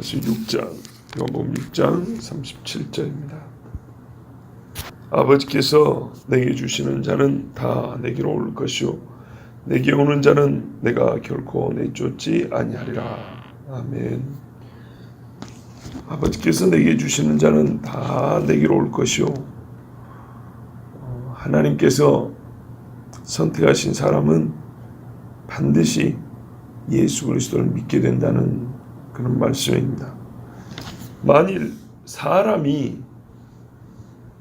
그것이 6장, 요한복음 6장 37절입니다. 아버지께서 내게 주시는 자는 다 내게로 올 것이요 내게 오는 자는 내가 결코 내쫓지 아니하리라. 아멘. 아버지께서 내게 주시는 자는 다 내게로 올 것이요 하나님께서 선택하신 사람은 반드시 예수 그리스도를 믿게 된다는 그런 말씀입니다. 만일 사람이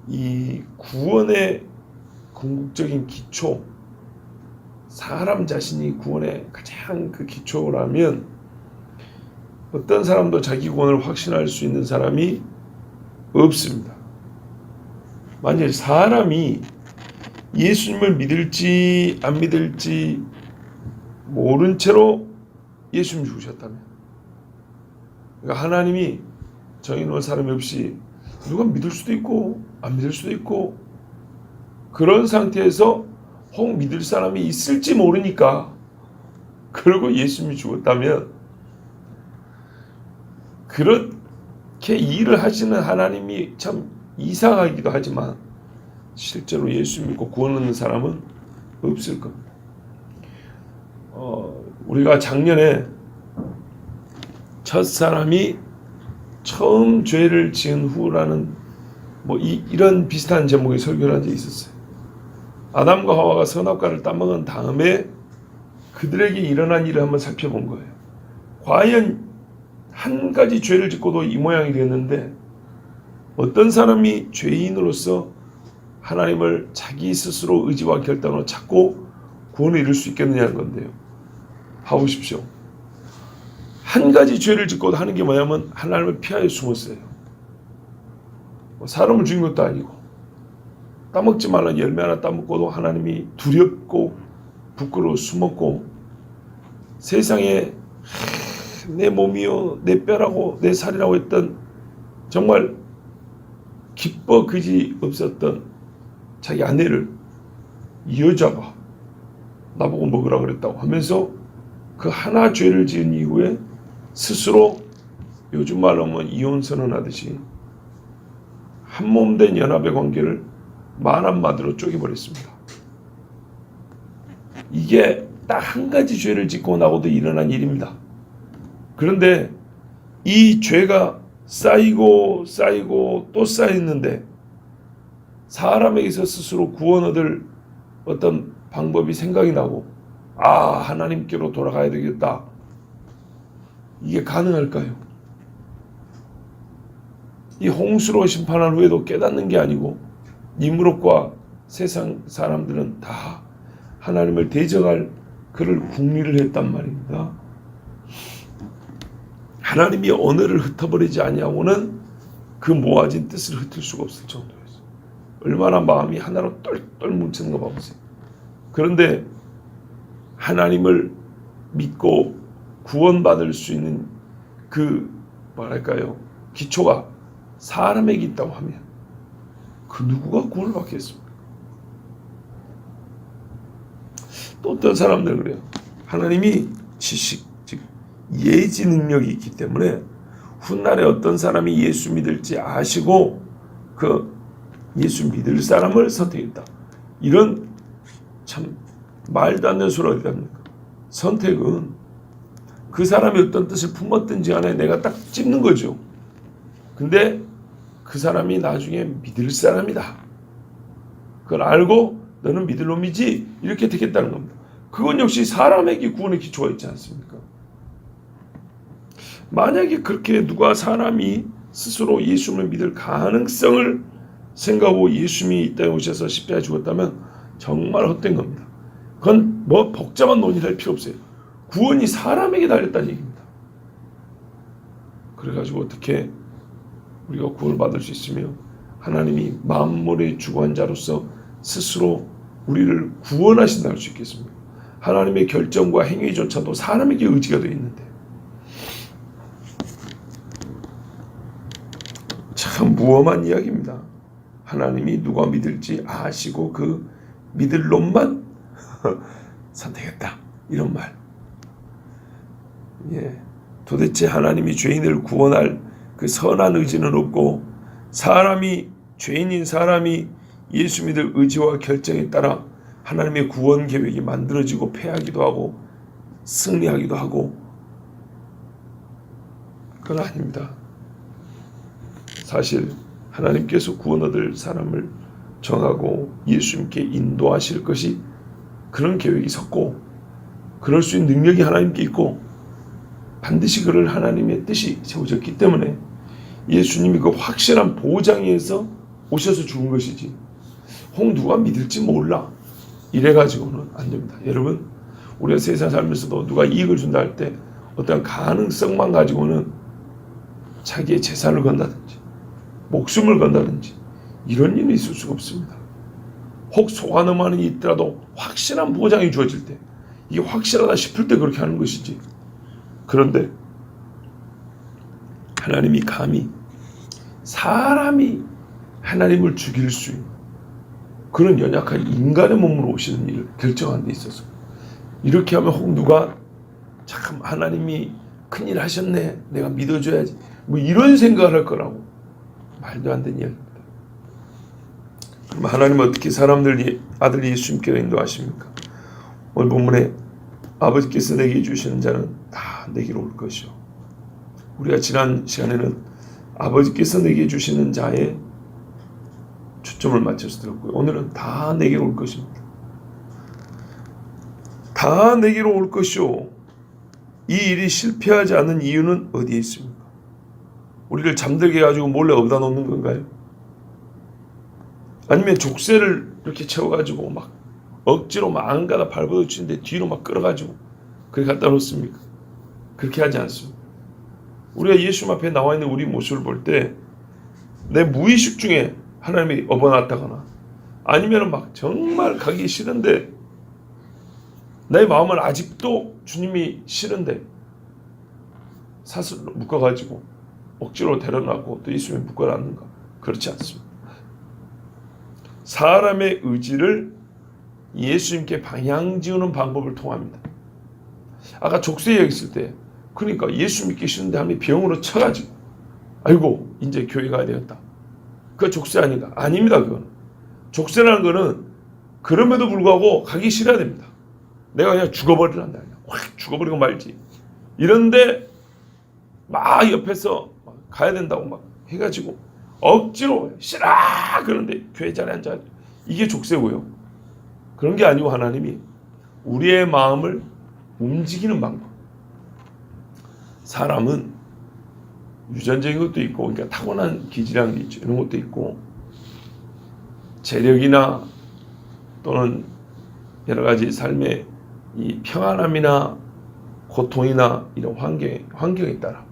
이 구원의 궁극적인 기초, 사람 자신이 구원의 가장 그 기초라면 어떤 사람도 자기 구원을 확신할 수 있는 사람이 없습니다. 만일 사람이 예수님을 믿을지 안 믿을지 모른 채로 예수님 죽으셨다면, 그러니까 하나님이 정해놓은 사람이 없이 누가 믿을 수도 있고 안 믿을 수도 있고 그런 상태에서 혹 믿을 사람이 있을지 모르니까 그러고 예수님이 죽었다면, 그렇게 일을 하시는 하나님이 참 이상하기도 하지만 실제로 예수 믿고 구원 얻는 사람은 없을 겁니다. 우리가 작년에 첫사람이 처음 죄를 지은 후라는 이런 비슷한 제목의 설교를 한 적이 있었어요. 아담과 하와가 선악과를 따먹은 다음에 그들에게 일어난 일을 한번 살펴본 거예요. 과연 한 가지 죄를 짓고도 이 모양이 됐는데 어떤 사람이 죄인으로서 하나님을 자기 스스로 의지와 결단으로 찾고 구원을 이룰 수 있겠느냐는 건데요. 봐보십시오. 한 가지 죄를 짓고도 하는 게 뭐냐면 하나님을 피하여 숨었어요. 사람을 죽인 것도 아니고 따먹지 말라는 열매 하나 따먹고도 하나님이 두렵고 부끄러워 숨었고, 세상에 내 몸이요 내 뼈라고 내 살이라고 했던 정말 기뻐 그지 없었던 자기 아내를 이 여자가 나보고 먹으라 그랬다고 하면서 그 하나 죄를 지은 이후에 스스로 요즘 말로 하면 이혼 선언하듯이 한몸된 연합의 관계를 말 한마디로 쪼개버렸습니다. 이게 딱 한 가지 죄를 짓고 나고도 일어난 일입니다. 그런데 이 죄가 쌓이고 또 쌓였는데 사람에게서 스스로 구원 얻을 어떤 방법이 생각이 나고 하나님께로 돌아가야 되겠다. 이게 가능할까요? 이 홍수로 심판한 후에도 깨닫는 게 아니고 니므롯과 세상 사람들은 다 하나님을 대적할 그를 궁리를 했단 말입니다. 하나님이 언어를 흩어버리지 아니하고는 그 모아진 뜻을 흩을 수가 없을 정도였어요. 얼마나 마음이 하나로 똘똘 뭉치는 거 봐보세요. 그런데 하나님을 믿고 구원받을 수 있는 그 기초가 사람에게 있다고 하면 그 누구가 구원을 받겠습니까? 또 어떤 사람들은 그래요. 하나님이 지식, 즉 예지 능력이 있기 때문에 훗날에 어떤 사람이 예수 믿을지 아시고 그 예수 믿을 사람을 선택했다. 이런 참 말도 안 되는 소리 어디 갑니까? 선택은 그 사람이 어떤 뜻을 품었든지 간에 내가 딱 찝는 거죠. 근데 그 사람이 나중에 믿을 사람이다. 그걸 알고 너는 믿을 놈이지 이렇게 되겠다는 겁니다. 그건 역시 사람에게 구원의 기초가 있지 않습니까? 만약에 그렇게 누가 사람이 스스로 예수님을 믿을 가능성을 생각하고 예수님이 이 땅에 오셔서 십자가에 죽었다면 정말 헛된 겁니다. 그건 복잡한 논의를 할 필요 없어요. 구원이 사람에게 달렸다는 얘기입니다. 그래가지고 어떻게 우리가 구원을 받을 수 있으며 하나님이 만물의 주관자로서 스스로 우리를 구원하신다 할 수 있겠습니까? 하나님의 결정과 행위조차도 사람에게 의지가 되어 있는데 참 무엄한 이야기입니다. 하나님이 누가 믿을지 아시고 그 믿을 놈만 선택했다. 이런 말. 도대체 하나님이 죄인을 구원할 그 선한 의지는 없고 죄인인 사람이 예수 믿을 의지와 결정에 따라 하나님의 구원 계획이 만들어지고 패하기도 하고 승리하기도 하고, 그건 아닙니다. 사실 하나님께서 구원 얻을 사람을 정하고 예수님께 인도하실 것이 그런 계획이 섰고, 그럴 수 있는 능력이 하나님께 있고, 반드시 그럴 하나님의 뜻이 세워졌기 때문에 예수님이 그 확실한 보장에서 오셔서 죽은 것이지, 누가 믿을지 몰라 이래가지고는 안 됩니다. 여러분, 우리가 세상 살면서도 누가 이익을 준다 할 때 어떤 가능성만 가지고는 자기의 재산을 건다든지 목숨을 건다든지 이런 일이 있을 수가 없습니다. 혹 속아 넘어가는 일이 있더라도 확실한 보장이 주어질 때, 이게 확실하다 싶을 때 그렇게 하는 것이지. 그런데 하나님이 감히 사람이 하나님을 죽일 수 있는 그런 연약한 인간의 몸으로 오시는 일을 결정한 데 있어서, 이렇게 하면 혹 누가 참 하나님이 큰일 하셨네, 내가 믿어줘야지, 뭐 이런 생각을 할 거라고. 말도 안 되는 이야기입니다. 그럼 하나님은 어떻게 아들 예수님께 인도하십니까? 오늘 본문에 아버지께서 내게 주시는 자는 다 내게로 올 것이요. 우리가 지난 시간에는 아버지께서 내게 주시는 자에 초점을 맞춰서 들었고요. 오늘은 다 내게로 올 것입니다. 다 내게로 올 것이요. 이 일이 실패하지 않는 이유는 어디에 있습니까? 우리를 잠들게 해가지고 몰래 어디다 놓는 건가요? 아니면 족쇄를 이렇게 채워가지고 막 억지로 막 안가다 발버둥치는데 뒤로 막 끌어가지고 그렇게 갖다 놓습니까? 그렇게 하지 않습니다. 우리가 예수 앞에 나와 있는 우리 모습을 볼 때 내 무의식 중에 하나님이 업어놨다거나, 아니면 막 정말 가기 싫은데 내 마음은 아직도 주님이 싫은데 사슬로 묶어가지고 억지로 데려놨고 또 예수님이 묶어놨는가? 그렇지 않습니다. 사람의 의지를 예수님께 방향 지우는 방법을 통합니다. 아까 족쇄 얘기했을 때, 그러니까 예수 믿기 싫은데 하나님 병으로 쳐가지고 아이고 이제 교회 가야 되겠다, 그 족쇄 아닌가? 아닙니다. 그거는 족쇄라는 거는 그럼에도 불구하고 가기 싫어야 됩니다. 내가 그냥 죽어버리란다, 확 죽어버리고 말지, 이런데 막 옆에서 막 가야 된다고 막 해가지고 억지로 싫어 그런데 교회 자리에 앉아, 이게 족쇄고요. 그런 게 아니고 하나님이 우리의 마음을 움직이는 방법. 사람은 유전적인 것도 있고, 그러니까 타고난 기질이라는 게 있죠. 이런 것도 있고, 재력이나 또는 여러 가지 삶의 이 평안함이나 고통이나 이런 환경에 따라,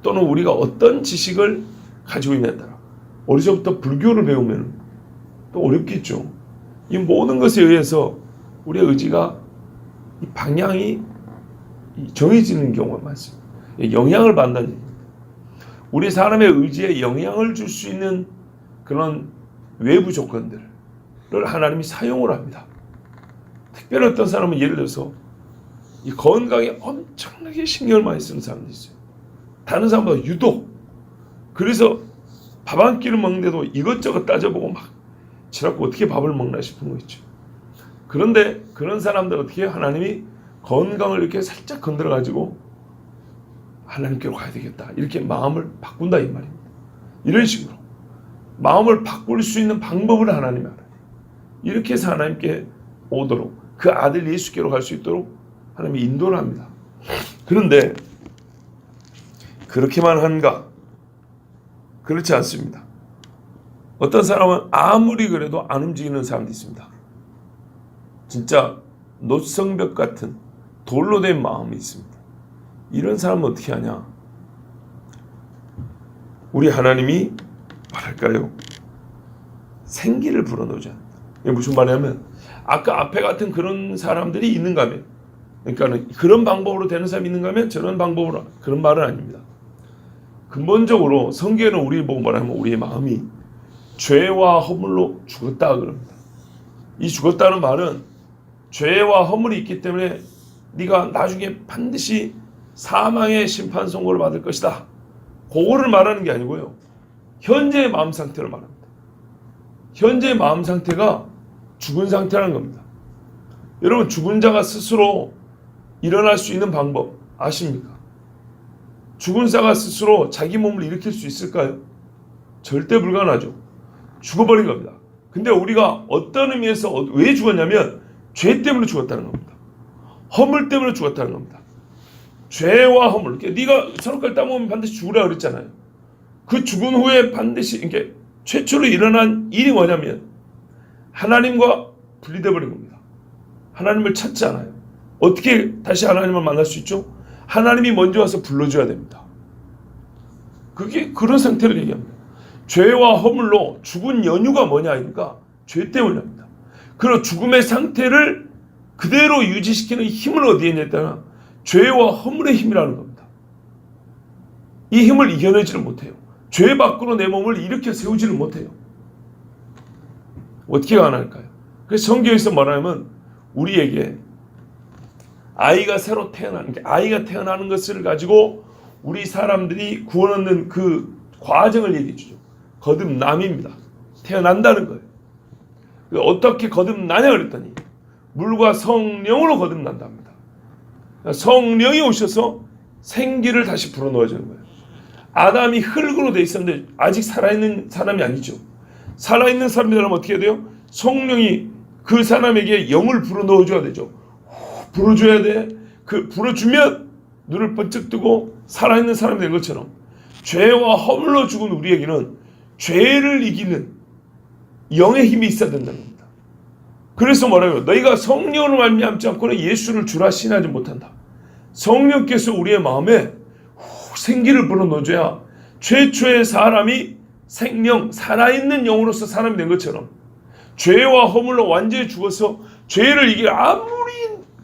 또는 우리가 어떤 지식을 가지고 있느냐에 따라, 어려서부터 불교를 배우면 또 어렵겠죠. 이 모든 것에 의해서 우리의 의지가 이 방향이 정해지는 경우가 많습니다. 영향을 받는다는 얘기입니다. 우리 사람의 의지에 영향을 줄 수 있는 그런 외부 조건들을 하나님이 사용을 합니다. 특별히 어떤 사람은 예를 들어서 이 건강에 엄청나게 신경을 많이 쓰는 사람도 있어요. 다른 사람보다 유독. 그래서 밥 한 끼를 먹는데도 이것저것 따져보고 막 지라고 어떻게 밥을 먹나 싶은 거 있죠. 그런데 그런 사람들 어떻게 해요? 하나님이 건강을 이렇게 살짝 건드려 가지고 하나님께로 가야 되겠다, 이렇게 마음을 바꾼다 이 말입니다. 이런 식으로 마음을 바꿀 수 있는 방법을 하나님이 알아요. 이렇게 해서 하나님께 오도록, 그 아들 예수께로 갈 수 있도록 하나님이 인도를 합니다. 그런데 그렇게만 한가? 그렇지 않습니다. 어떤 사람은 아무리 그래도 안 움직이는 사람도 있습니다. 진짜 노성벽 같은 돌로 된 마음이 있습니다. 이런 사람은 어떻게 하냐? 우리 하나님이 뭐랄까요? 생기를 불어넣지 않는다. 이게 무슨 말이냐면, 아까 앞에 같은 그런 사람들이 있는가 하면, 그러니까 그런 방법으로 되는 사람이 있는가 하면 저런 방법으로, 그런 말은 아닙니다. 근본적으로 성경에는 우리 보고 말하면 우리의 마음이 죄와 허물로 죽었다 그럽니다. 이 죽었다는 말은 죄와 허물이 있기 때문에 네가 나중에 반드시 사망의 심판 선고를 받을 것이다. 그거를 말하는 게 아니고요. 현재의 마음 상태를 말합니다. 현재의 마음 상태가 죽은 상태라는 겁니다. 여러분, 죽은 자가 스스로 일어날 수 있는 방법 아십니까? 죽은 자가 스스로 자기 몸을 일으킬 수 있을까요? 절대 불가능하죠. 죽어버린 겁니다. 근데 우리가 어떤 의미에서 왜 죽었냐면 죄 때문에 죽었다는 겁니다. 허물 때문에 죽었다는 겁니다. 죄와 허물. 네가 선악과를 따먹으면 반드시 죽으라 그랬잖아요. 그 죽은 후에 반드시 이게 최초로 일어난 일이 뭐냐면 하나님과 분리돼 버린 겁니다. 하나님을 찾지 않아요. 어떻게 다시 하나님을 만날 수 있죠? 하나님이 먼저 와서 불러줘야 됩니다. 그게 그런 상태를 얘기합니다. 죄와 허물로 죽은 연유가 뭐냐 하니까 죄 때문입니다. 그런 죽음의 상태를 그대로 유지시키는 힘은 어디에 있냐면 죄와 허물의 힘이라는 겁니다. 이 힘을 이겨내지를 못해요. 죄 밖으로 내 몸을 일으켜 세우지를 못해요. 어떻게 가능할까요? 그래서 성경에서 말하면 우리에게 아이가 새로 태어나는 게 아이가 태어나는 것을 가지고 우리 사람들이 구원 얻는 그 과정을 얘기해 주죠. 거듭남입니다. 태어난다는 거예요. 어떻게 거듭나냐 그랬더니 물과 성령으로 거듭난답니다. 성령이 오셔서 생기를 다시 불어넣어주는 거예요. 아담이 흙으로 돼 있었는데 아직 살아있는 사람이 아니죠. 살아있는 사람이라면 어떻게 해야 돼요? 성령이 그 사람에게 영을 불어넣어줘야 되죠. 불어줘야 돼. 그 불어주면 눈을 번쩍 뜨고 살아있는 사람이 된 것처럼 죄와 허물로 죽은 우리에게는 죄를 이기는 영의 힘이 있어야 된다는 겁니다. 그래서 뭐라고요? 너희가 성령으로 말미암지 않고는 예수를 주라 신하지 못한다. 성령께서 우리의 마음에 생기를 불어넣어줘야 최초의 사람이 생명, 살아있는 영으로서 사람이 된 것처럼 죄와 허물로 완전히 죽어서 죄를 이길 아무리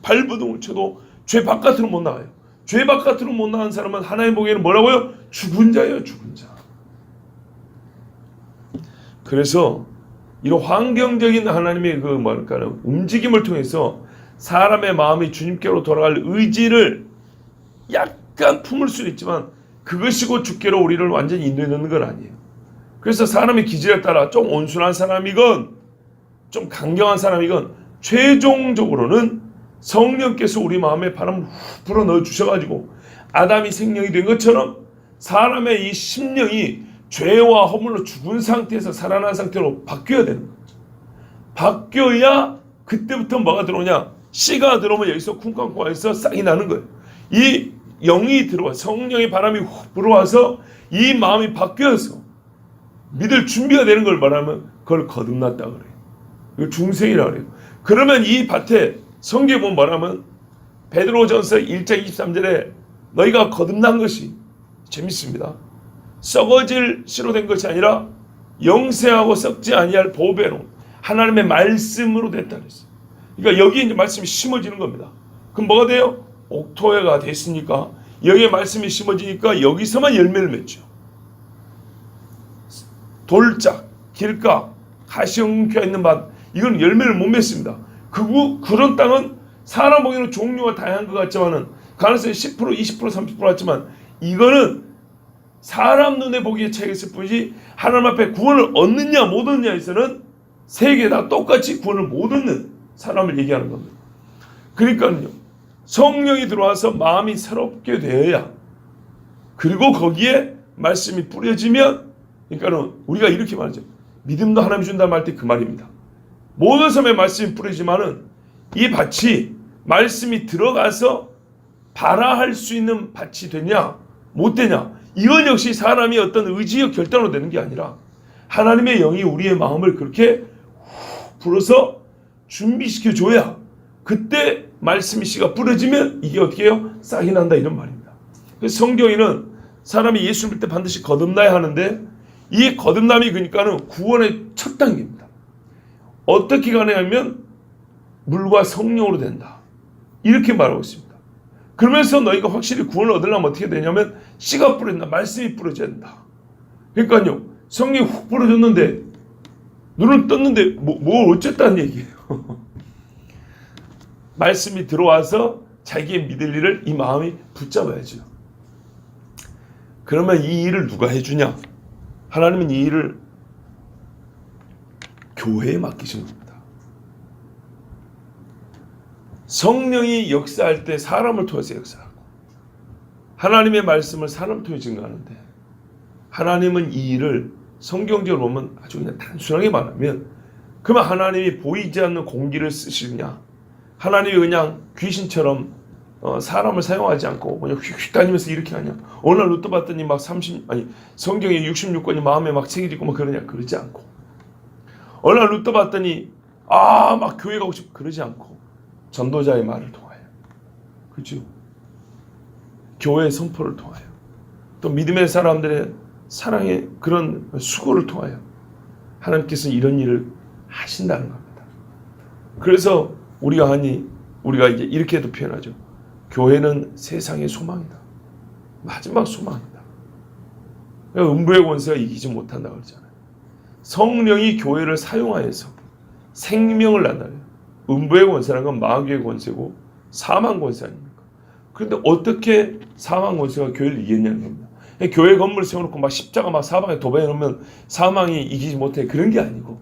발버둥을 쳐도 죄 바깥으로 못 나가요. 죄 바깥으로 못 나간 사람은 하나님 보기에는 뭐라고요? 죽은 자예요, 죽은 자. 그래서 이런 환경적인 하나님의 그 뭐랄까요, 움직임을 통해서 사람의 마음이 주님께로 돌아갈 의지를 약간 품을 수는 있지만 그것이 곧 주께로 우리를 완전히 인도해 놓는 건 아니에요. 그래서 사람의 기질에 따라 좀 온순한 사람이건 좀 강경한 사람이건 최종적으로는 성령께서 우리 마음에 바람을 훅 불어넣어 주셔가지고 아담이 생명이 된 것처럼 사람의 이 심령이 죄와 허물로 죽은 상태에서 살아난 상태로 바뀌어야 되는 거예요. 바뀌어야 그때부터 뭐가 들어오냐? 씨가 들어오면 여기서 쿵쾅쿵쾅해서 싹이 나는 거예요. 이 영이 들어와 성령의 바람이 훅 불어와서 이 마음이 바뀌어서 믿을 준비가 되는 걸 말하면 그걸 거듭났다 그래요. 이거 중생이라 그래요. 그러면 이 밭에 성경에 보면 뭐라면 베드로전서 1장 23절에 너희가 거듭난 것이 재밌습니다. 썩어질 씨로 된 것이 아니라 영세하고 썩지 아니할 보배로 하나님의 말씀으로 됐다 그랬어요. 그러니까 여기에 이제 말씀이 심어지는 겁니다. 그럼 뭐가 돼요? 옥토해가 됐으니까 여기에 말씀이 심어지니까 여기서만 열매를 맺죠. 돌짝, 길가, 가시 엉켜 있는 밭 이건 열매를 못 맺습니다. 그런 땅은 사람 보기에는 종류가 다양한 것 같지만은 가능성이 10%, 20%, 30% 같지만 이거는 사람 눈에 보기에 차이있을 뿐이지 하나님 앞에 구원을 얻느냐 못 얻느냐에서는 세 개 다 똑같이 구원을 못 얻는 사람을 얘기하는 겁니다. 그러니까요, 성령이 들어와서 마음이 새롭게 되어야 그리고 거기에 말씀이 뿌려지면 그러니까는 우리가 이렇게 말하죠. 믿음도 하나님이 준다 말 때 그 말입니다. 모든 섬에 말씀이 뿌려지만은 이 밭이 말씀이 들어가서 발화할 수 있는 밭이 되냐 못 되냐 이건 역시 사람이 어떤 의지의 결단으로 되는 게 아니라 하나님의 영이 우리의 마음을 그렇게 불어서 준비시켜 줘야 그때 말씀이 씨가 뿌려지면 이게 어떻게 해요? 싹이 난다 이런 말입니다. 그래서 성경에는 사람이 예수 믿을 때 반드시 거듭나야 하는데 이 거듭남이 그러니까는 구원의 첫 단계입니다. 어떻게 가능하면 물과 성령으로 된다. 이렇게 말하고 있습니다. 그러면서 너희가 확실히 구원을 얻으려면 어떻게 되냐면 씨가 뿌려진다. 말씀이 뿌려져야 된다. 그러니까요. 성령이 훅 뿌려졌는데 눈을 떴는데 뭐 어쨌다는 얘기예요. 말씀이 들어와서 자기의 믿을 일을 이 마음이 붙잡아야죠. 그러면 이 일을 누가 해주냐? 하나님은 이 일을 교회에 맡기신 겁니다. 성령이 역사할 때 사람을 통해서 역사하고 하나님의 말씀을 사람 통해 증거하는데 하나님은 이 일을 성경적으로 보면 아주 그냥 단순하게 말하면 그러면 하나님이 보이지 않는 공기를 쓰시느냐? 하나님이 그냥 귀신처럼 사람을 사용하지 않고 그냥 휙휙 다니면서 이렇게 하냐? 어느 날 로또 봤더니 막 성경에 66권이 마음에 막 새겨지고 막 그러냐? 그러지 않고 어느 날 로또 봤더니 막 교회 가고 싶고 그러지 않고 전도자의 말을 통하여 그렇죠? 교회의 선포를 통하여 또 믿음의 사람들의 사랑의 그런 수고를 통하여 하나님께서 이런 일을 하신다는 겁니다. 그래서 우리가 이제 이렇게도 표현하죠. 교회는 세상의 소망이다. 마지막 소망이다. 음부의 권세가 이기지 못한다고 그러잖아요. 성령이 교회를 사용하여서 생명을 난다는 음부의 권세라는 건 마귀의 권세고 사망 권세 아닙니까? 그런데 어떻게 사망 권세가 교회를 이겼냐는 겁니다. 교회 건물을 세워놓고 막 십자가 막 사방에 도배해 놓으면 사망이 이기지 못해 그런 게 아니고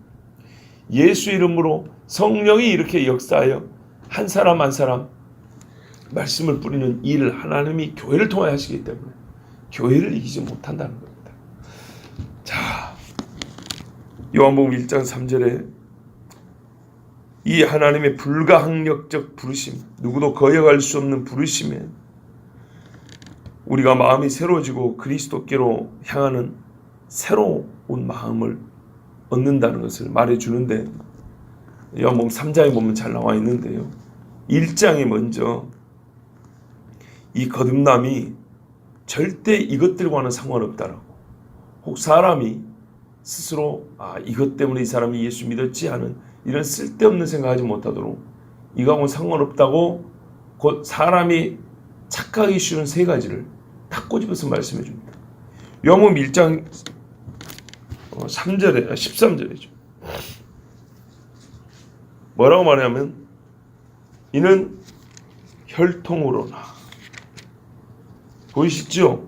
예수 이름으로 성령이 이렇게 역사하여 한 사람 한 사람 말씀을 뿌리는 일을 하나님이 교회를 통해 하시기 때문에 교회를 이기지 못한다는 겁니다. 자, 요한복음 1장 3절에 이 하나님의 불가항력적 부르심, 누구도 거역할 수 없는 부르심에 우리가 마음이 새로워지고 그리스도께로 향하는 새로운 마음을 얻는다는 것을 말해주는데 요한복음 3장에 보면 잘 나와 있는데요. 1장에 먼저 이 거듭남이 절대 이것들과는 상관없다라고 혹 사람이 스스로 이것 때문에 이 사람이 예수 믿었지 하는 이런 쓸데없는 생각하지 못하도록 이거하고는 상관없다고 곧 사람이 착각하기 쉬운 세 가지를 다 꼬집어서 말씀해 줍니다. 요한복음 1장 13절이죠. 뭐라고 말하냐면 이는 혈통으로나 보이시죠?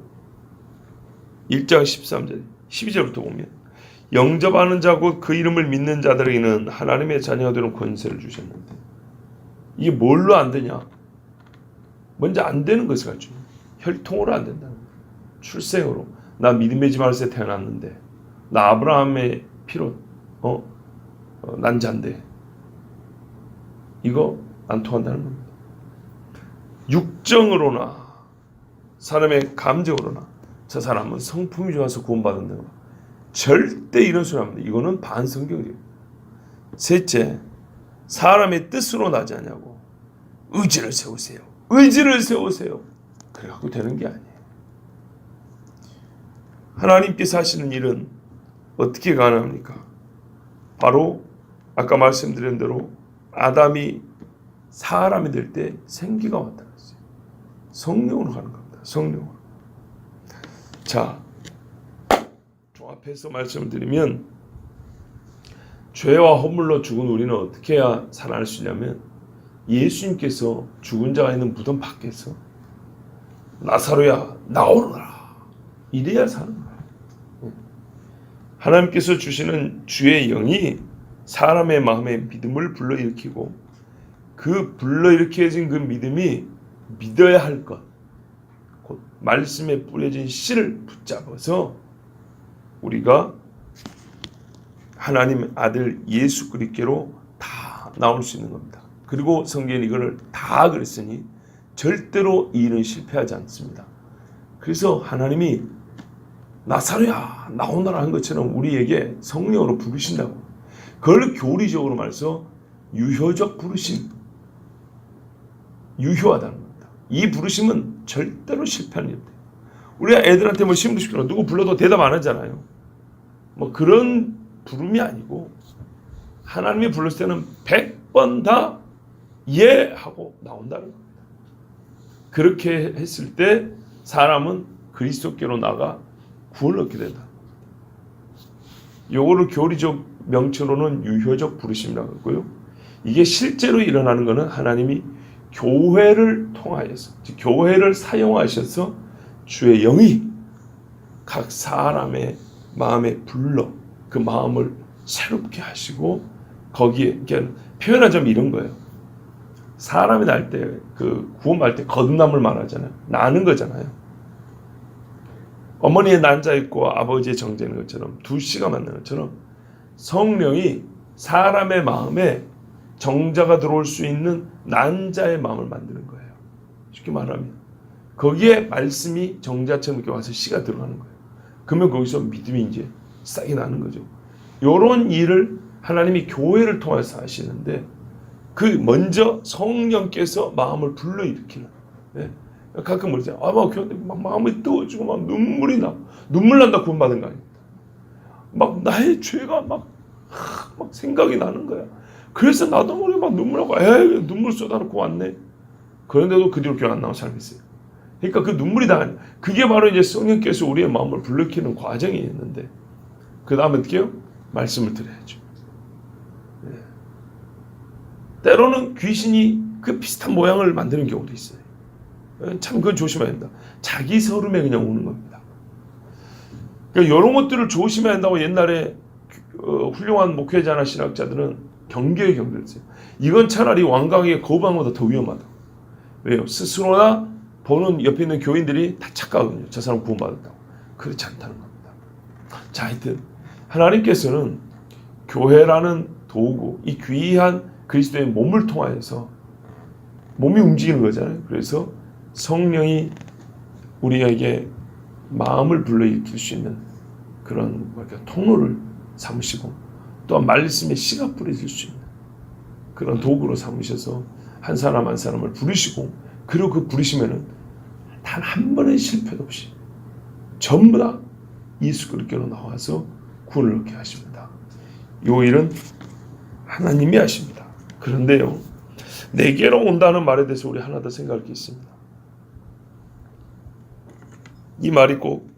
1장 13절 12절부터 보면 영접하는 자고 그 이름을 믿는 자들에게는 하나님의 자녀가 되는 권세를 주셨는데 이게 뭘로 안 되냐? 먼저 안 되는 것을 가지고 혈통으로 안 된다는 거예요. 출생으로 나 믿음의 집안에서 태어났는데 나 아브라함의 피로 난 자인데 이거 안 통한다는 겁니다. 육정으로나 사람의 감정으로나 저 사람은 성품이 좋아서 구원받는다. 절대 이런 소리 합니다. 이거는 반성경이에요. 셋째, 사람의 뜻으로 나지 않냐고. 의지를 세우세요. 의지를 세우세요. 그래갖고 되는 게 아니에요. 하나님께서 하시는 일은 어떻게 가능합니까? 바로 아까 말씀드린 대로 아담이 사람이 될 때 생기가 왔다는 거죠. 성령으로 가는 겁니다. 성령으로. 자, 종합해서 말씀을 드리면 죄와 허물로 죽은 우리는 어떻게 해야 살아날 수 있냐면 예수님께서 죽은 자가 있는 무덤 밖에서 나사로야 나오너라 이래야 사는 거예요. 하나님께서 주시는 주의 영이 사람의 마음에 믿음을 불러일으키고 그 불러일으켜진 그 믿음이 믿어야 할 것, 곧 말씀에 뿌려진 씨를 붙잡아서 우리가 하나님 아들 예수 그리스도로 다 나올 수 있는 겁니다. 그리고 성경이 이거를 다 그랬으니 절대로 이 일은 실패하지 않습니다. 그래서 하나님이 나사로야 나오너라 한 것처럼 우리에게 성령으로 부르신다고. 그걸 교리적으로 말해서 유효적 부르심, 유효하다는 겁니다. 이 부르심은 절대로 실패하는 일 없대요. 우리가 애들한테 뭐 시험 시키면 누구 불러도 대답 안 하잖아요. 뭐 그런 부름이 아니고 하나님이 불렀을 때는 100번 다 예 하고 나온다는 겁니다. 그렇게 했을 때 사람은 그리스도께로 나가 구원을 얻게 된다. 요거를 교리적 명칭으로는 유효적 부르심이라고 하고요. 이게 실제로 일어나는 것은 하나님이 교회를 통하여서, 즉 교회를 사용하셔서 주의 영이 각 사람의 마음에 불러 그 마음을 새롭게 하시고, 거기에 그러니까 표현하자면 이런 거예요. 사람이 날 때, 그 구원받을 때 거듭남을 말하잖아요. 나는 거잖아요. 어머니의 난자 있고 아버지의 정제는 것처럼, 두 씨가 만나는 것처럼 성령이 사람의 마음에 정자가 들어올 수 있는 난자의 마음을 만드는 거예요. 쉽게 말하면 거기에 말씀이 정자처럼 이렇게 와서 씨가 들어가는 거예요. 그러면 거기서 믿음이 이제 싹이 나는 거죠. 이런 일을 하나님이 교회를 통해서 하시는데, 그 먼저 성령께서 마음을 불러일으키는. 네? 가끔 그러잖아요. 막 교회 막 마음이 뜨거워지고 막 눈물이 나. 눈물 난다 구원받은 거 아닙니다. 막 나의 죄가 막 생각이 나는 거야. 그래서 나도 모르게 막 눈물하고, 눈물 쏟아놓고 왔네. 그런데도 그 뒤로 교회 안 나온 사람이 있어요. 그러니까 그 눈물이 다, 그게 바로 이제 성령께서 우리의 마음을 불러일으키는 과정이 있는데, 그 다음에 어떻게 해요? 말씀을 드려야죠. 네. 때로는 귀신이 그 비슷한 모양을 만드는 경우도 있어요. 참 그건 조심해야 된다. 자기 서름에 그냥 오는 겁니다. 그러니까 이런 것들을 조심해야 한다고 옛날에 훌륭한 목회자나 신학자들은 경계에 경계했어요. 이건 차라리 왕강에게 거부한 것보다 더 위험하다. 왜요? 스스로나 보는 옆에 있는 교인들이 다 착각하거든요. 저 사람 구원받았다고. 그렇지 않다는 겁니다. 자, 하여튼 하나님께서는 교회라는 도구, 이 귀한 그리스도의 몸을 통하여서 몸이 움직이는 거잖아요. 그래서 성령이 우리에게 마음을 불러일으킬 수 있는 그런 통로를 삼으시고, 또한 말씀에 씨가 뿌려질 수 있는 그런 도구로 삼으셔서 한 사람 한 사람을 부르시고, 그리고 그 부르시면은 단 한 번의 실패도 없이 전부 다 예수 그리스도로 나와서 구원을 얻게 하십니다. 이 일은 하나님이 하십니다. 그런데요, 내게로 온다는 말에 대해서 우리 하나 더 생각할 게 있습니다. 이 말이 꼭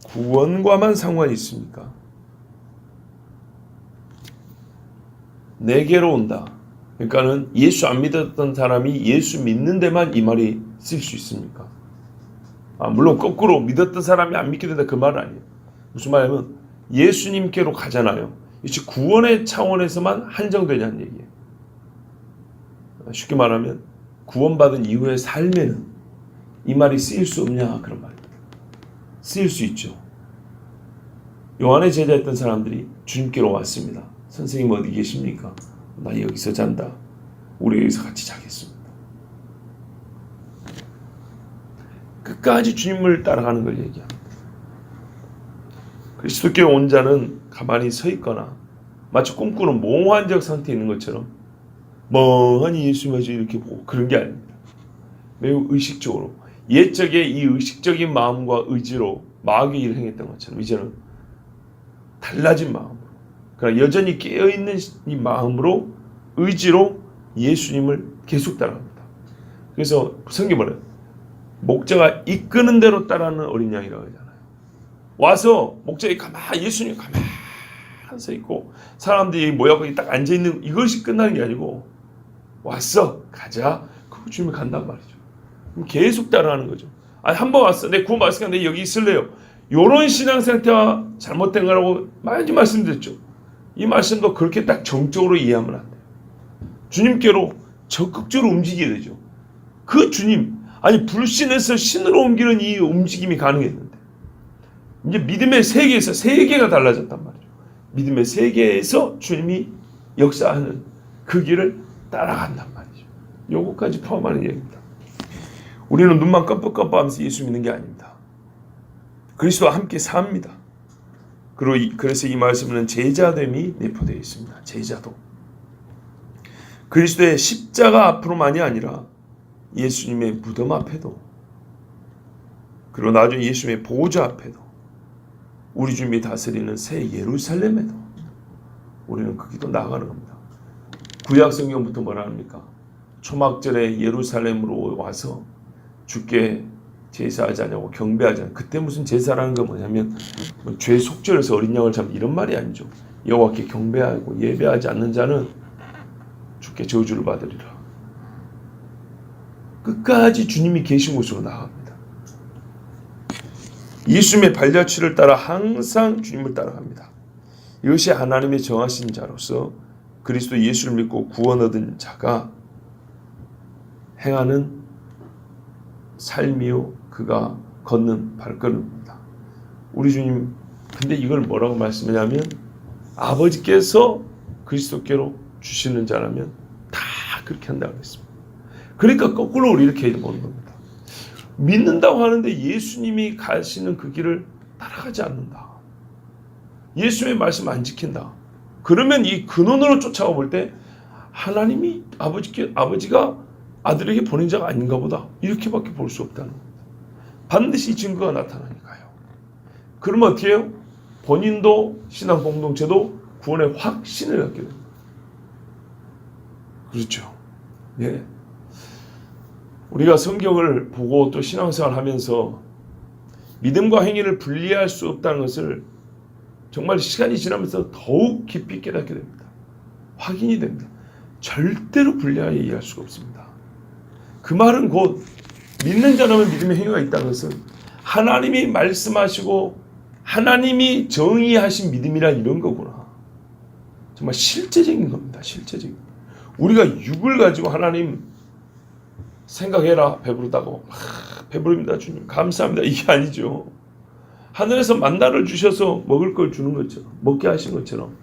구원과만 상관이 있습니까? 내게로 온다. 그러니까는 예수 안 믿었던 사람이 예수 믿는 데만 이 말이 쓸 수 있습니까? 물론 거꾸로 믿었던 사람이 안 믿게 된다 그 말은 아니에요. 무슨 말이냐면 예수님께로 가잖아요. 이것이 구원의 차원에서만 한정되냐는 얘기예요. 쉽게 말하면 구원받은 이후의 삶에는 이 말이 쓰일 수 없냐 그런 말입니다. 쓰일 수 있죠. 요한의 제자였던 사람들이 주님께로 왔습니다. 선생님 어디 계십니까? 나 여기서 잔다. 우리 여기서 같이 자겠습니다. 끝까지 주님을 따라가는 걸 얘기합니다. 그리스도께 온 자는 가만히 서 있거나 마치 꿈꾸는 몽환적 상태에 있는 것처럼 멍하니 예수님을 이렇게 보고 그런 게 아닙니다. 매우 의식적으로, 옛적에 이 의식적인 마음과 의지로 마귀의 일을 행했던 것처럼 이제는 달라진 마음으로, 그러나 여전히 깨어있는 이 마음으로, 의지로 예수님을 계속 따라갑니다. 그래서 성경이 뭐래요? 목자가 이끄는 대로 따라하는 어린 양이라고 하잖아요. 와서 목자가 예수님이 가만히 서 있고 사람들이 모여서 딱 앉아있는 이것이 끝나는 게 아니고, 왔어 가자, 그거 주님이 간단 말이죠. 그럼 계속 따라하는 거죠. 아니 한 번 왔어, 내 구원 받았으니까 내 여기 있을래요. 이런 신앙 상태가 잘못된 거라고 많이 말씀드렸죠. 이 말씀도 그렇게 딱 정적으로 이해하면 안 돼요. 주님께로 적극적으로 움직이게 되죠. 그 주님, 아니 불신에서 신으로 옮기는 이 움직임이 가능했는데, 이제 믿음의 세계에서 세계가 달라졌단 말이죠. 믿음의 세계에서 주님이 역사하는 그 길을 따라간단 말이죠. 요거까지 포함하는 얘기입니다. 우리는 눈만 깜빡깜빡하면서 예수 믿는 게 아닙니다. 그리스도와 함께 삽니다. 그래서 이 말씀은 제자됨이 내포되어 있습니다. 제자도. 그리스도의 십자가 앞으로만이 아니라 예수님의 무덤 앞에도, 그리고 나중에 예수님의 보좌 앞에도, 우리 주님이 다스리는 새 예루살렘에도 우리는 그 길로 나아가는 겁니다. 구약 성경부터 뭐라 합니까? 초막절에 예루살렘으로 와서 주께 제사하지 않냐고 경배하지 않냐고. 그때 무슨 제사라는 건 뭐냐면 죄 속죄해서 어린 양을 잡는 이런 말이 아니죠. 여호와께 경배하고 예배하지 않는 자는 주께 저주를 받으리라. 끝까지 주님이 계신 곳으로 나아갑니다. 예수님의 발자취를 따라 항상 주님을 따라갑니다. 이것이 하나님의 정하신 자로서 그리스도 예수를 믿고 구원 얻은 자가 행하는 삶이요 그가 걷는 발걸음입니다. 우리 주님 근데 이걸 뭐라고 말씀하냐면 아버지께서 그리스도께로 주시는 자라면 다 그렇게 한다고 했습니다. 그러니까 거꾸로 우리 이렇게 보는 겁니다. 믿는다고 하는데 예수님이 가시는 그 길을 따라가지 않는다. 예수님의 말씀 안 지킨다. 그러면 이 근원으로 쫓아가 볼 때 하나님이 아버지가 아들에게 보낸 자가 아닌가 보다. 이렇게밖에 볼 수 없다는 겁니다. 반드시 증거가 나타나니까요. 그러면 어떻게 해요? 본인도 신앙 공동체도 구원의 확신을 갖게 됩니다. 그렇죠. 예. 우리가 성경을 보고 또 신앙생활을 하면서 믿음과 행위를 분리할 수 없다는 것을 정말 시간이 지나면서 더욱 깊이 깨닫게 됩니다. 확인이 됩니다. 절대로 분리하여 이해할 수가 없습니다. 그 말은 곧 믿는 자라면 믿음의 행위가 있다는 것은 하나님이 말씀하시고 하나님이 정의하신 믿음이란 이런 거구나. 정말 실제적인 겁니다. 실제적인. 우리가 육을 가지고 하나님 생각해라 배부르다고 배부릅니다 주님 감사합니다 이게 아니죠. 하늘에서 만나를 주셔서 먹을 걸 주는 것처럼 먹게 하신 것처럼.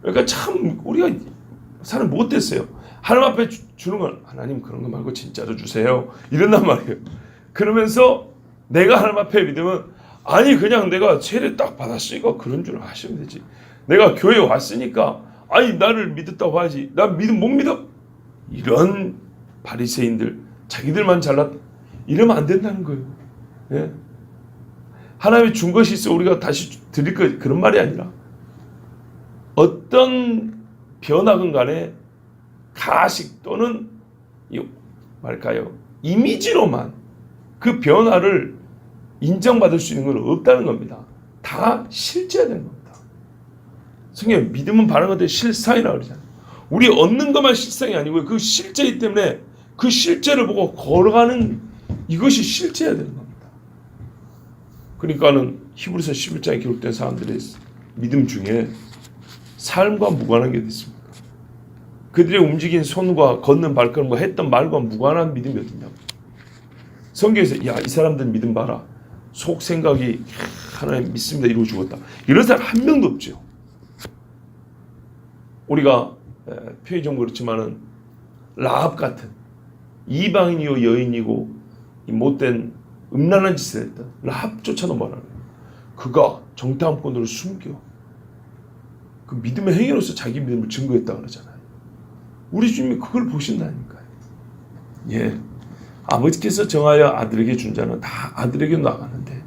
그러니까 참 우리가 사람 못됐어요. 하나님 앞에 주는 건 하나님 그런 거 말고 진짜로 주세요 이런단 말이에요. 그러면서 내가 하나님 앞에 믿으면 아니 그냥 내가 세례 딱 받았으니까 그런 줄 아시면 되지. 내가 교회 왔으니까 아니 나를 믿었다고 하지 나 믿음 못 믿어. 이런 바리새인들 자기들만 잘났다 이러면 안 된다는 거예요. 예? 하나님이 준 것이 있어 우리가 다시 드릴 것 그런 말이 아니라 어떤 변화건 간에 가식 또는 말까요 이미지로만 그 변화를 인정받을 수 있는 건 없다는 겁니다. 다 실제해야 되는 겁니다. 성경에 믿음은 바른 것들 실상이라고 그러잖아요. 우리 얻는 것만 실상이 아니고 그 실제이기 때문에 그 실제를 보고 걸어가는 이것이 실제해야 되는 겁니다. 그러니까는 히브리서 11장에 기록된 사람들의 믿음 중에 삶과 무관한 게 있습니다. 그들의 움직인 손과 걷는 발걸음과 했던 말과 무관한 믿음이 어디냐고. 성경에서 야 이 사람들 믿음 봐라. 속 생각이 하나님 믿습니다 이러고 죽었다. 이런 사람 한 명도 없죠. 우리가 표현이 좀 그렇지만은 라합 같은 이방인이요 여인이고 못된 음란한 짓을 했던 라합조차도 말하는 그가 정탐꾼으로 숨겨 그 믿음의 행위로서 자기 믿음을 증거했다고 그러잖아요. 우리 주님이 그걸 보신다니까요. 예, 아버지께서 정하여 아들에게 준 자는 다 아들에게 나가는데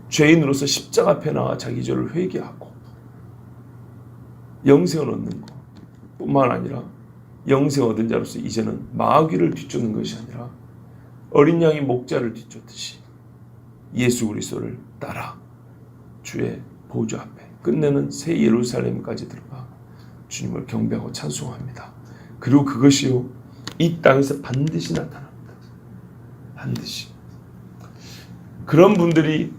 죄인으로서 십자가 앞에 나와 자기 죄를 회개하고 영생을 얻는 것 뿐만 아니라 영생 얻은 자로서 이제는 마귀를 뒤쫓는 것이 아니라 어린 양이 목자를 뒤쫓듯이 예수 그리스도를 따라 주의 보좌 앞에 끝내는 새 예루살렘까지 들어가 주님을 경배하고 찬송합니다. 그리고 그것이요 이 땅에서 반드시 나타납니다. 반드시. 그런 분들이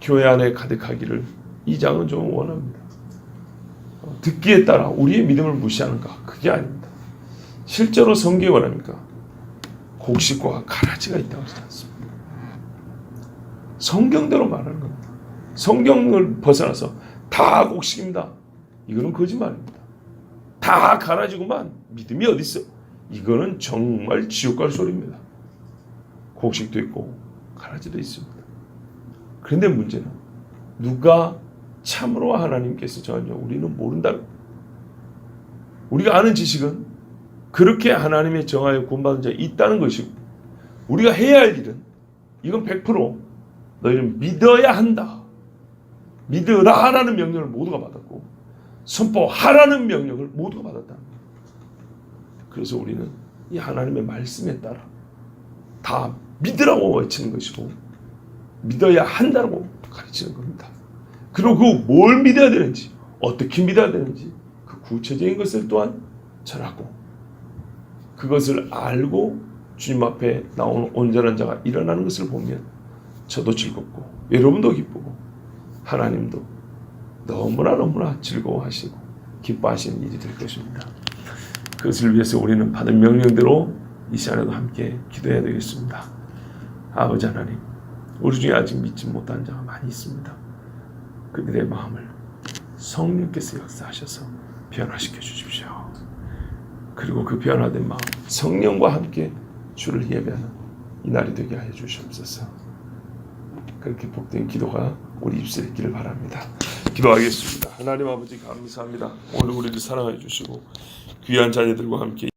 교회 안에 가득하기를 이 장은 좀 원합니다. 듣기에 따라 우리의 믿음을 무시하는가? 그게 아닙니다. 실제로 성경이 원합니까? 곡식과 가라지가 있다고 하지 않습니다. 성경대로 말하는 겁니다. 성경을 벗어나서 다 곡식입니다. 이거는 거짓말입니다. 다 가라지구만. 믿음이 어디 있어? 이거는 정말 지옥 갈 소리입니다. 곡식도 있고 가라지도 있습니다. 그런데 문제는 누가 참으로 하나님께서 정하냐 우리는 모른다. 우리가 아는 지식은 그렇게 하나님의 정하여 구원받은 자가 있다는 것이고 우리가 해야 할 일은 이건 100% 너희는 믿어야 한다. 믿으라라는 명령을 모두가 받았고 선포하라는 명령을 모두가 받았다는 거예요. 그래서 우리는 이 하나님의 말씀에 따라 다 믿으라고 외치는 것이고 믿어야 한다고 가르치는 겁니다. 그리고 뭘 믿어야 되는지 어떻게 믿어야 되는지 그 구체적인 것을 또한 전하고 그것을 알고 주님 앞에 나오는 온전한 자가 일어나는 것을 보면 저도 즐겁고 여러분도 기쁘고 하나님도 너무나 즐거워하시고 기뻐하시는 일이 될 것입니다. 그것을 위해서 우리는 받은 명령대로 이 시간에도 함께 기도해야 되겠습니다. 아버지 하나님, 우리 중에 아직 믿지 못한 자가 많이 있습니다. 그들의 마음을 성령께서 역사하셔서 변화시켜 주십시오. 그리고 그 변화된 마음, 성령과 함께 주를 예배하는 이 날이 되게 하여 주시옵소서. 그렇게 복된 기도가 우리 입술에 있기를 바랍니다. 기도하겠습니다. 하나님 아버지 감사합니다. 오늘 우리를 사랑해 주시고 귀한 자녀들과 함께